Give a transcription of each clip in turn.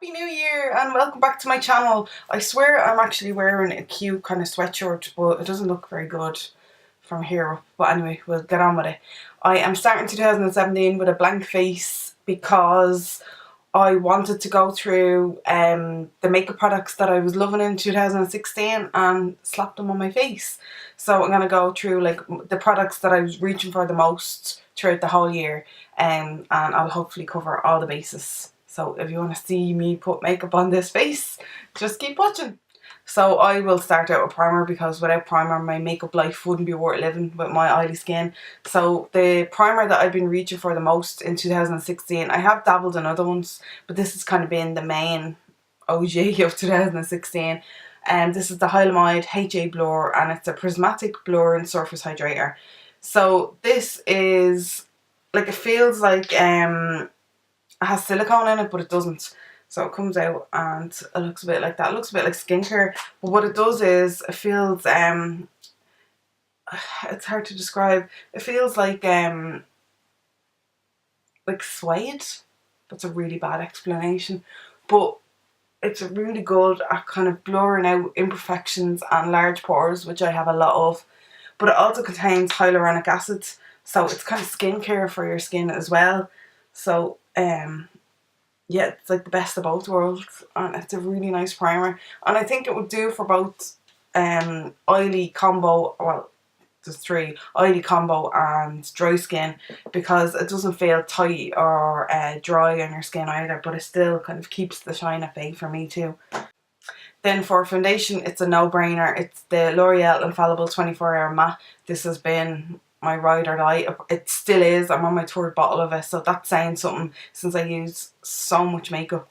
Happy New Year and welcome back to my channel. I swear I'm actually wearing a cute kind of sweatshirt, but it doesn't look very good from here. But anyway, we'll get on with it. I am starting 2017 with a blank face because I wanted to go through the makeup products that I was loving in 2016 and slap them on my face. So I'm going to go through like the products that I was reaching for the most throughout the whole year, and I'll hopefully cover all the bases. So if you want to see me put makeup on this face, just keep watching. So I will start out with primer because without primer my makeup life wouldn't be worth living with my oily skin. So the primer that I've been reaching for the most in 2016, I have dabbled in other ones, but this has kind of been the main OG of 2016. And this is the Hylamide HA Blur, and it's a prismatic blur and surface hydrator. So this is like, it feels like it has silicone in it, but it doesn't. So it comes out and it looks a bit like that. It looks a bit like skincare, but what it does is it feels it's hard to describe. It feels like suede. That's a really bad explanation, but it's really good at kind of blurring out imperfections and large pores, which I have a lot of. But it also contains hyaluronic acid, so it's kind of skincare for your skin as well. So yeah, it's like the best of both worlds, and it's a really nice primer, and I think it would do for both oily combo, well there's three, oily combo and dry skin, because it doesn't feel tight or dry on your skin either, but it still kind of keeps the shine at bay for me too. Then for foundation, it's a no-brainer. It's the L'Oreal Infallible 24-Hour Matte. This has been my ride or die. It still is. I'm on my third bottle of it, so that's saying something since I use so much makeup.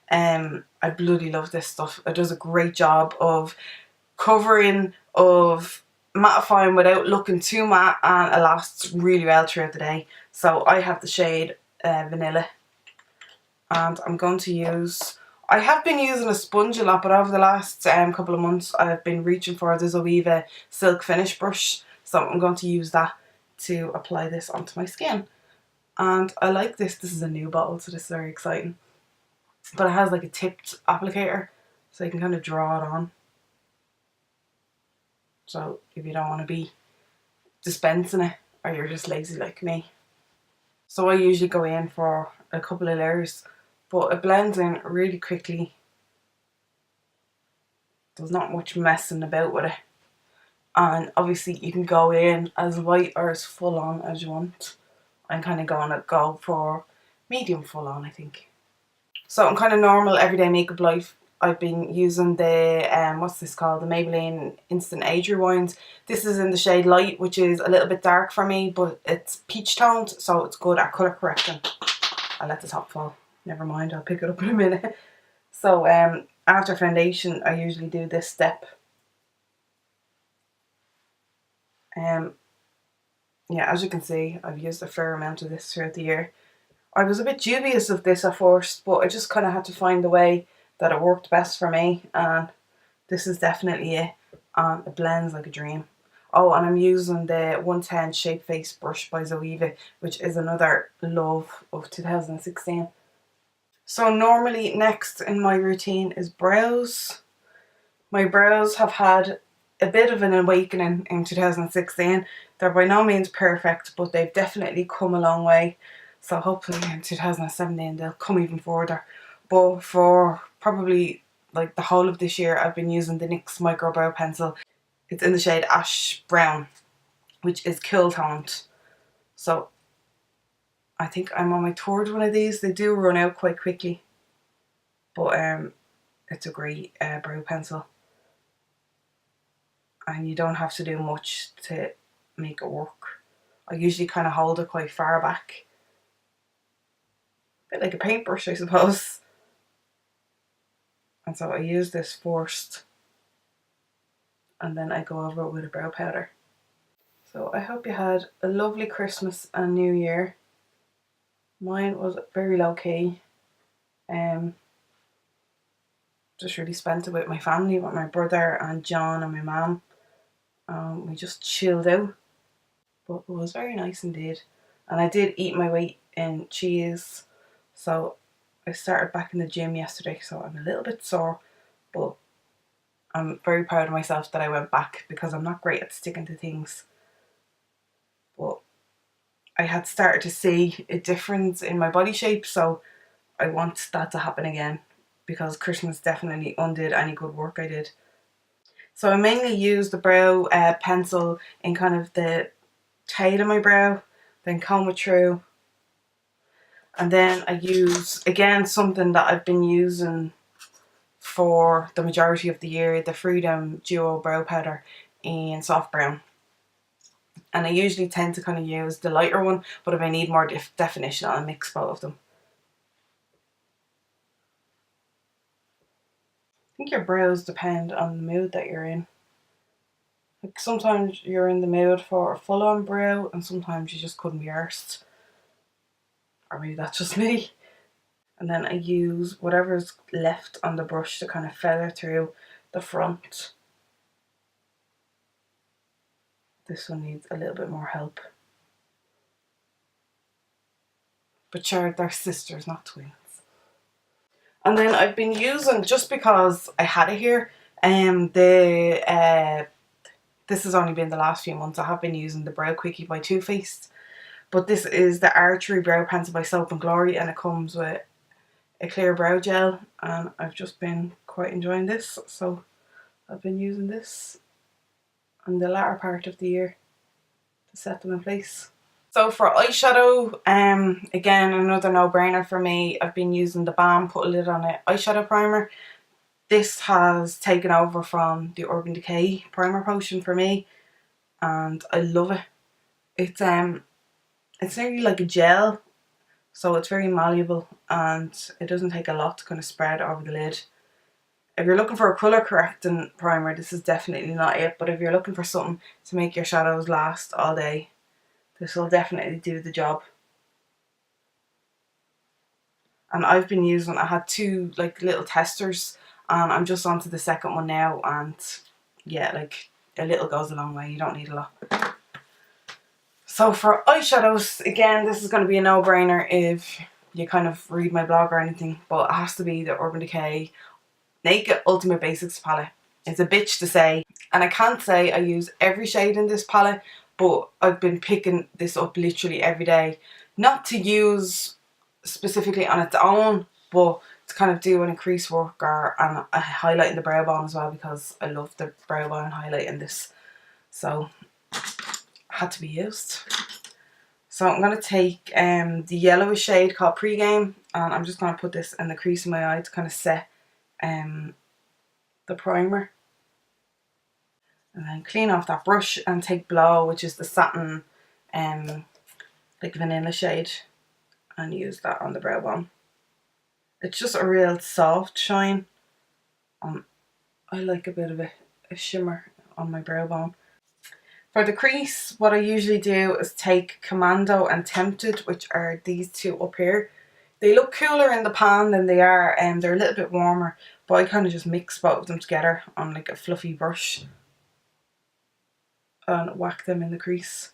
I bloody love this stuff. It does a great job of covering, of mattifying without looking too matte, and it lasts really well throughout the day. So I have the shade Vanilla, and I'm going to use, I have been using a sponge a lot, but over the last couple of months I've been reaching for the Zoeva Silk Finish brush, so I'm going to use that to apply this onto my skin. And I like this. This is a new bottle, so this is very exciting. But it has like a tipped applicator, so you can kind of draw it on. So if you don't want to be dispensing it, or you're just lazy like me. So I usually go in for a couple of layers, but it blends in really quickly. There's not much messing about with it. And obviously you can go in as light or as full on as you want. I'm kind of going to go for medium full on, I think. So I'm kind of normal everyday makeup life. I've been using the, what's this called? The Maybelline Instant Age Rewind. This is in the shade Light, which is a little bit dark for me, but it's peach toned, so it's good at colour correction. I'll let the top fall. Never mind, I'll pick it up in a minute. So after foundation, I usually do this step. Yeah, as you can see, I've used a fair amount of this throughout the year. I was a bit dubious of this at first, but I just kind of had to find the way that it worked best for me, and this is definitely it, and it blends like a dream. Oh, and I'm using the 110 Shape Face brush by Zoeva, which is another love of 2016. So normally next in my routine is brows. My brows have had a bit of an awakening in 2016. They're by no means perfect, but they've definitely come a long way. So hopefully in 2017 they'll come even further. But for probably like the whole of this year, I've been using the NYX Micro Brow Pencil. It's in the shade Ash Brown, which is cool toned. So I think I'm on my third one of these. They do run out quite quickly, but it's a great brow pencil, and you don't have to do much to make it work. I usually kind of hold it quite far back, a bit like a paintbrush I suppose. And so I use this first, and then I go over it with a brow powder. So I hope you had a lovely Christmas and New Year. Mine was very low key. Just really spent it with my family, with my brother and John and my mum. We just chilled out, but it was very nice indeed. And I did eat my weight in cheese, so I started back in the gym yesterday, so I'm a little bit sore, but I'm very proud of myself that I went back because I'm not great at sticking to things. But I had started to see a difference in my body shape, so I want that to happen again because Christmas definitely undid any good work I did. So I mainly use the brow pencil in kind of the tail of my brow, then comb it through. And then I use, again, something that I've been using for the majority of the year, the Freedom Duo Brow Powder in soft brown. And I usually tend to kind of use the lighter one, but if I need more definition, I'll mix both of them. I think your brows depend on the mood that you're in. Like sometimes you're in the mood for a full-on brow and sometimes you just couldn't be arsed. Or maybe that's just me. And then I use whatever's left on the brush to kind of feather through the front. This one needs a little bit more help. But sure, they're sisters, not twins. And then I've been using, just because I had it here, this has only been the last few months, I have been using the Brow Quickie by Too Faced. But this is the Archery Brow Pencil by Soap and Glory, and it comes with a clear brow gel, and I've just been quite enjoying this, so I've been using this in the latter part of the year to set them in place. So for eyeshadow, again, another no-brainer for me. I've been using the Balm Put a Lid on It eyeshadow primer. This has taken over from the Urban Decay primer potion for me, and I love it. It's nearly like a gel, so it's very malleable and it doesn't take a lot to kind of spread over the lid. If you're looking for a colour correcting primer, this is definitely not it, but if you're looking for something to make your shadows last all day, this will definitely do the job. And I've been using, I had two like little testers and I'm just onto the second one now, and yeah, like a little goes a long way, you don't need a lot. So for eyeshadows, again, this is going to be a no-brainer if you kind of read my blog or anything, but it has to be the Urban Decay Naked Ultimate Basics palette. It's a bitch to say, and I can't say I use every shade in this palette, but I've been picking this up literally every day. Not to use specifically on its own, but to kind of do an crease work or a highlight in the brow bone as well, because I love the brow bone highlight in this. So had to be used. So I'm going to take the yellowish shade called Pregame, and I'm just going to put this in the crease of my eye to kind of set the primer. And then clean off that brush and take Blow, which is the satin like vanilla shade, and use that on the brow bone. It's just a real soft shine. I like a bit of a shimmer on my brow bone. For the crease, what I usually do is take Commando and Tempted, which are these two up here. They look cooler in the pan than they are, and they're a little bit warmer, but I kind of just mix both of them together on like a fluffy brush and whack them in the crease.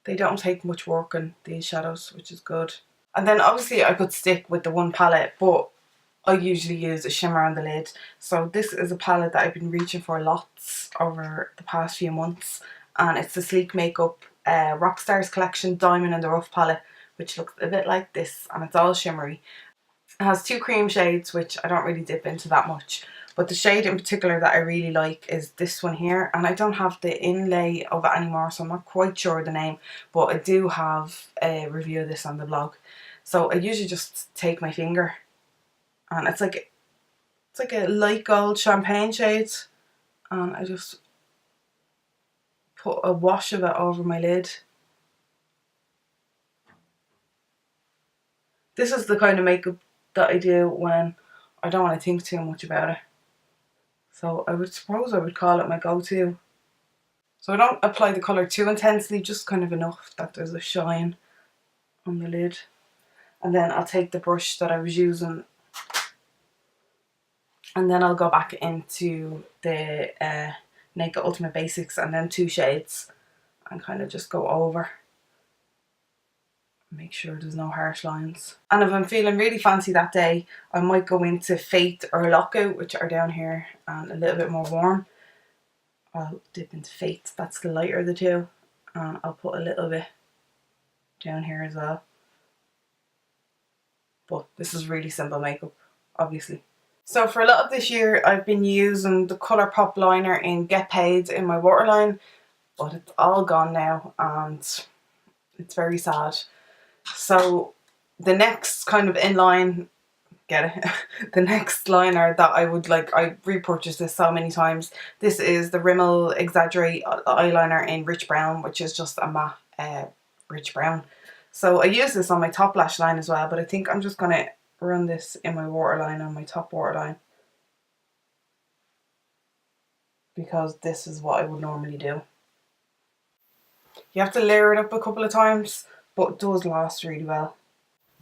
They don't take much work on these shadows, which is good. And then obviously I could stick with the one palette, but I usually use a shimmer on the lid. So this is a palette that I've been reaching for lots over the past few months, and it's the Sleek Makeup Rockstars Collection Diamond in the Rough palette, which looks a bit like this, and it's all shimmery. It has two cream shades, which I don't really dip into that much, but the shade in particular that I really like is this one here, and I don't have the inlay of it anymore, so I'm not quite sure of the name, but I do have a review of this on the blog. So I usually just take my finger, and it's like a light gold champagne shade, and I just put a wash of it over my lid. This is the kind of makeup that I do when I don't want to think too much about it. So I would suppose I would call it my go-to. So I don't apply the colour too intensely, just kind of enough that there's a shine on the lid. And then I'll take the brush that I was using, and then I'll go back into the Naked Ultimate Basics and then 2 shades, and kind of just go over. Make sure there's no harsh lines. And if I'm feeling really fancy that day, I might go into Faith or Lockout, which are down here and a little bit more warm. I'll dip into Faith, that's the lighter of the two, and I'll put a little bit down here as well. But this is really simple makeup, obviously. So for a lot of this year, I've been using the Colourpop liner in Get Paid in my waterline, but it's all gone now and it's very sad. So the next kind of in line, get it? The next liner that I would like, I repurchased this so many times. This is the Rimmel Exaggerate eyeliner in Rich Brown, which is just a matte rich brown. So I use this on my top lash line as well, but I think I'm just going to run this in my waterline, on my top waterline, because this is what I would normally do. You have to layer it up a couple of times, but it does last really well.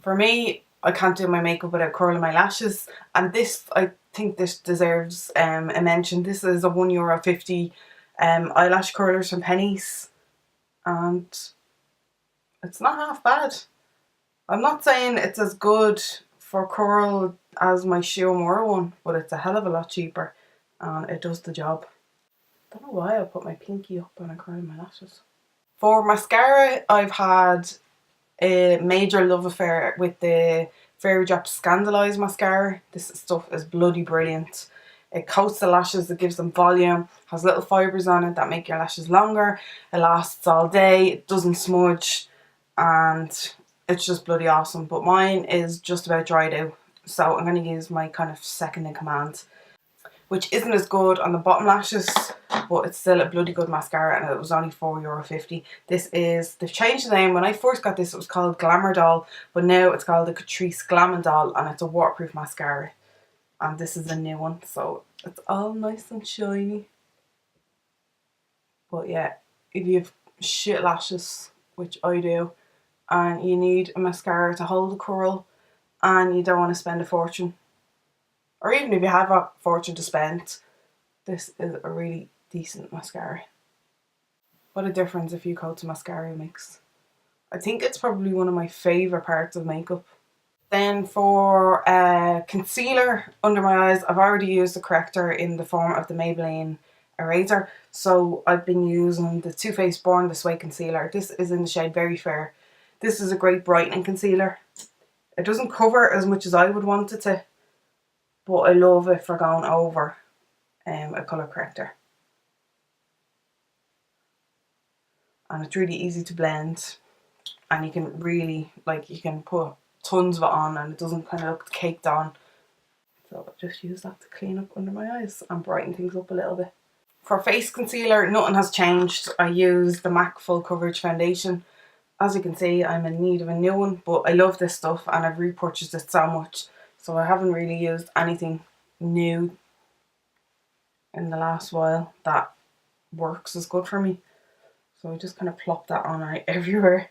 For me, I can't do my makeup without curling my lashes, and this, I think this deserves a mention. This is a €1.50 eyelash curlers from Penneys, and it's not half bad. I'm not saying it's as good for curl as my Shio Mura one, but it's a hell of a lot cheaper and it does the job. Don't know why I put my pinky up when I curl my lashes. For mascara, I've had a major love affair with the Fairy Drops Scandalise mascara. This stuff is bloody brilliant. It coats the lashes, it gives them volume, has little fibres on it that make your lashes longer. It lasts all day, it doesn't smudge, and it's just bloody awesome. But mine is just about dried out, so I'm going to use my kind of second in command, which isn't as good on the bottom lashes, but it's still a bloody good mascara, and it was only €4.50. This is, they've changed the name. When I first got this, it was called Glamour Doll, but now it's called the Catrice Glam Doll, and it's a waterproof mascara. And this is a new one, so it's all nice and shiny. But yeah, if you have shit lashes, which I do, and you need a mascara to hold the curl, and you don't want to spend a fortune, or even if you have a fortune to spend, this is a really decent mascara. What a difference a few coats of mascara makes. I think it's probably one of my favourite parts of makeup. Then for concealer under my eyes, I've already used the corrector in the form of the Maybelline eraser. So I've been using the Too Faced Born This Way concealer. This is in the shade Very Fair. This is a great brightening concealer. It doesn't cover as much as I would want it to, but I love it for going over a colour corrector. And it's really easy to blend, and you can really, like, you can put tons of it on and it doesn't kind of look caked on. So I'll just use that to clean up under my eyes and brighten things up a little bit. For face concealer, nothing has changed. I use the MAC Full Coverage Foundation. As you can see, I'm in need of a new one, but I love this stuff and I've repurchased it so much. So I haven't really used anything new in the last while that works as good for me. So I just kind of plop that on right everywhere.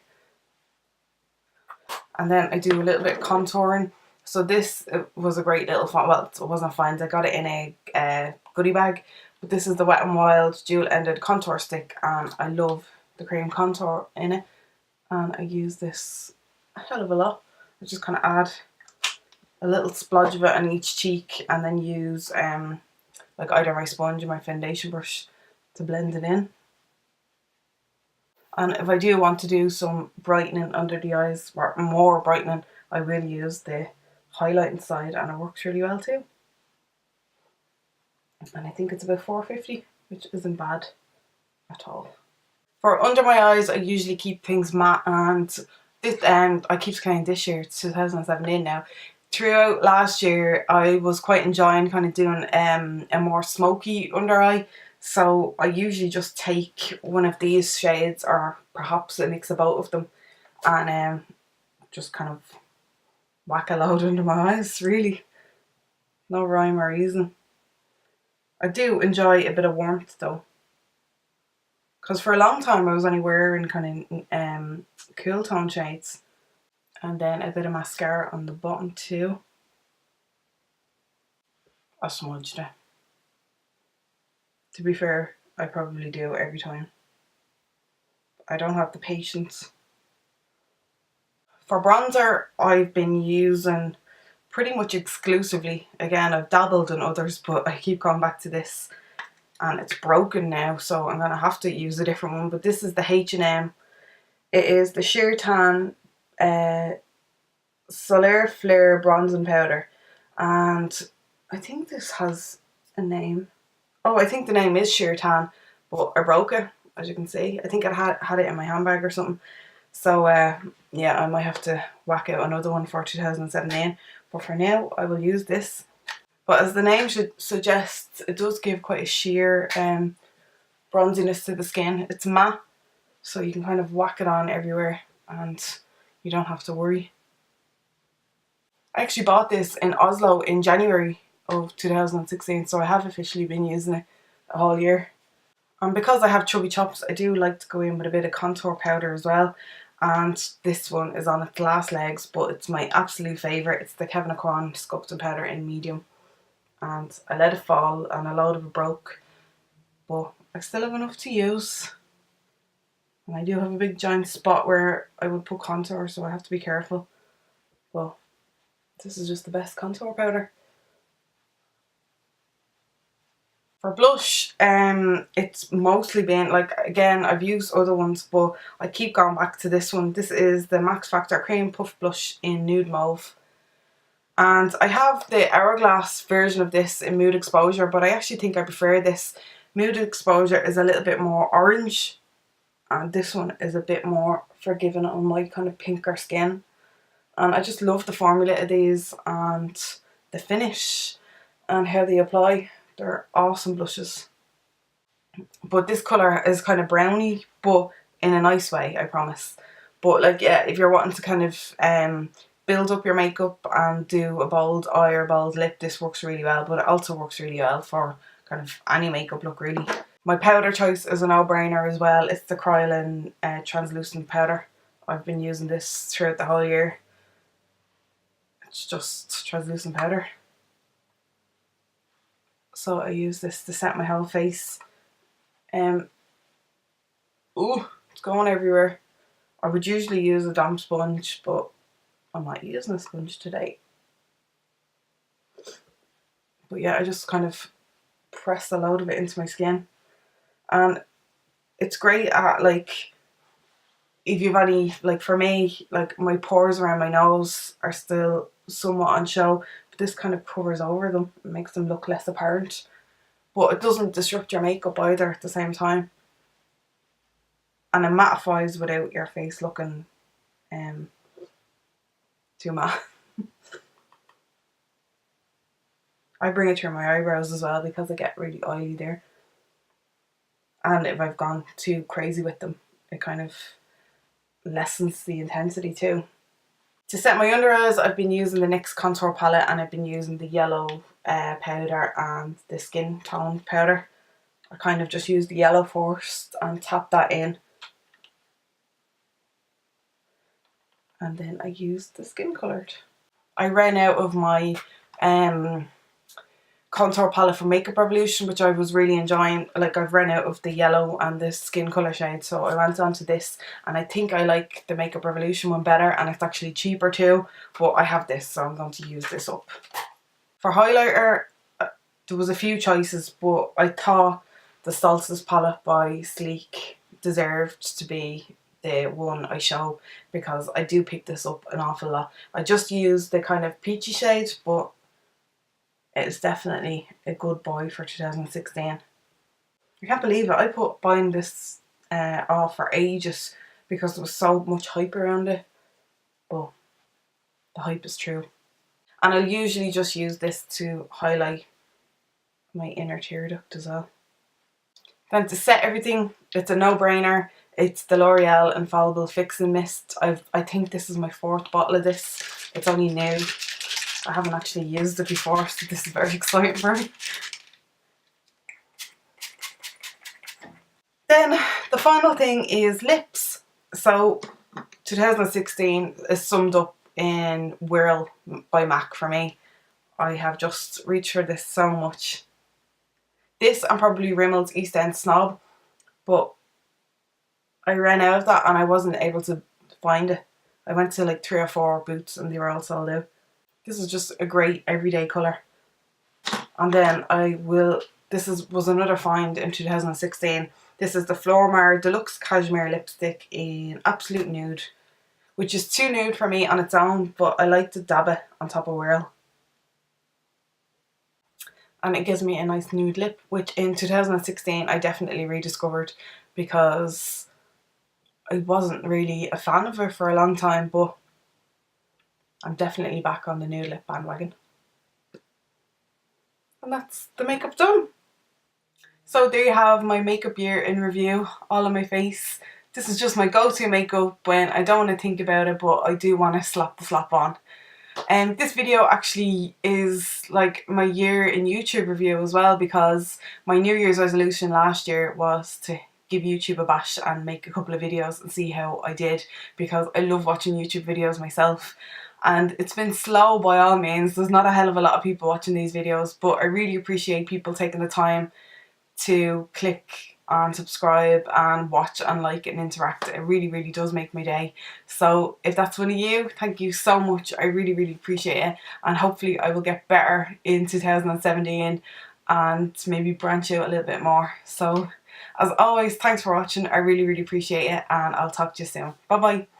And then I do a little bit of contouring. So this was a great little find. Well, it wasn't a find. I got it in a goodie bag. But this is the Wet n Wild dual ended contour stick, and I love the cream contour in it. And I use this a hell of a lot. I just kind of add a little splodge of it on each cheek, and then use like either my sponge or my foundation brush to blend it in. And if I do want to do some brightening under the eyes, or more brightening, I will use the highlighting side, and it works really well too. And I think it's about $4.50, which isn't bad at all. For under my eyes, I usually keep things matte, and this, I keep saying this year, it's 2017 now. Throughout last year, I was quite enjoying kind of doing a more smoky under eye. So I usually just take one of these shades, or perhaps a mix of both of them, and just kind of whack a load under my eyes, really. No rhyme or reason. I do enjoy a bit of warmth though, because for a long time I was only wearing kind of cool tone shades. And then a bit of mascara on the bottom too. I smudged it. To be fair, I probably do every time. I don't have the patience. For bronzer, I've been using pretty much exclusively, again I've dabbled in others, but I keep going back to this and it's broken now, so I'm going to have to use a different one. But this is the H&M. It is the Sheer Tan Solar Flare Bronzing Powder, and I think this has a name. Oh, I think the name is Sheer Tan, but I broke it, as you can see. I think I had it in my handbag or something. So yeah, I might have to whack out another one for 2017. But for now, I will use this. But as the name should suggest, it does give quite a sheer bronziness to the skin. It's matte, so you can kind of whack it on everywhere and you don't have to worry. I actually bought this in Oslo in January of 2016, so I have officially been using it a whole year. And because I have chubby chops, I do like to go in with a bit of contour powder as well. And this one is on its last legs, but it's my absolute favourite. It's the Kevyn Aucoin Sculpting Powder in medium. And I let it fall and a load of it broke. But I still have enough to use. And I do have a big giant spot where I would put contour, so I have to be careful. But this is just the best contour powder. For blush, it's mostly been, like, again, I've used other ones, but I keep going back to this one. This is the Max Factor Cream Puff Blush in Nude Mauve. And I have the Hourglass version of this in Mood Exposure, but I actually think I prefer this. Mood Exposure is a little bit more orange, and this one is a bit more forgiving on my kind of pinker skin. And I just love the formula of these and the finish and how they apply. They're awesome blushes. But this colour is kind of browny, but in a nice way, I promise. But like, yeah, if you're wanting to kind of build up your makeup and do a bold eye or bold lip, this works really well. But it also works really well for kind of any makeup look, really. My powder choice is a no-brainer as well. It's the Kryolan translucent powder. I've been using this throughout the whole year. It's just translucent powder. So I use this to set my whole face. Ooh, it's going everywhere. I would usually use a damp sponge, but I'm not using a sponge today. But yeah, I just kind of press a load of it into my skin. And it's great at, like, if you've any, like for me, like my pores around my nose are still somewhat on show, but this kind of covers over them and makes them look less apparent. But it doesn't disrupt your makeup either at the same time. And it mattifies without your face looking too matte. I bring it through my eyebrows as well because I get really oily there. And if I've gone too crazy with them, it kind of lessens the intensity too. To set my under eyes, I've been using the NYX contour palette, and I've been using the yellow powder and the skin tone powder. I kind of just use the yellow first and tap that in. And then I use the skin coloured. I ran out of my contour palette from Makeup Revolution, which I was really enjoying. Like, I've run out of the yellow and the skin colour shade, so I went on to this, and I think I like the Makeup Revolution one better, and it's actually cheaper too, but I have this, so I'm going to use this up. For highlighter, there was a few choices, but I thought the Solstice palette by Sleek deserved to be the one I show, because I do pick this up an awful lot. I just used the kind of peachy shade, but it's definitely a good buy for 2016. I can't believe it. I put buying this off for ages because there was so much hype around it. But the hype is true. And I'll usually just use this to highlight my inner tear duct as well. Then to set everything, it's a no-brainer. It's the L'Oreal Infallible Fixing Mist. I think this is my 4th bottle of this. It's only new. I haven't actually used it before, so this is very exciting for me. Then the final thing is lips. So 2016 is summed up in Whirl by MAC for me. I have just reached for this so much. This and probably Rimmel's East End Snob, but I ran out of that and I wasn't able to find it. I went to like 3 or 4 booths and they were all sold out. This is just a great everyday colour. And then was another find in 2016. This is the Flormar Deluxe Cashmere Lipstick in Absolute Nude, which is too nude for me on its own, but I like to dab it on top of Whirl. And it gives me a nice nude lip, which in 2016 I definitely rediscovered because I wasn't really a fan of it for a long time, but I'm definitely back on the nude lip bandwagon. And that's the makeup done. So there you have my makeup year in review, all on my face. This is just my go-to makeup when I don't want to think about it, but I do want to slap the slap on. And this video actually is like my year in YouTube review as well, because my New Year's resolution last year was to give YouTube a bash and make a couple of videos and see how I did, because I love watching YouTube videos myself. And it's been slow by all means. There's not a hell of a lot of people watching these videos, but I really appreciate people taking the time to click and subscribe and watch and like and interact. It really, really does make my day. So if that's one of you, thank you so much. I really, really appreciate it, and hopefully I will get better in 2017 and maybe branch out a little bit more. So as always, thanks for watching. I really, really appreciate it, and I'll talk to you soon. Bye bye.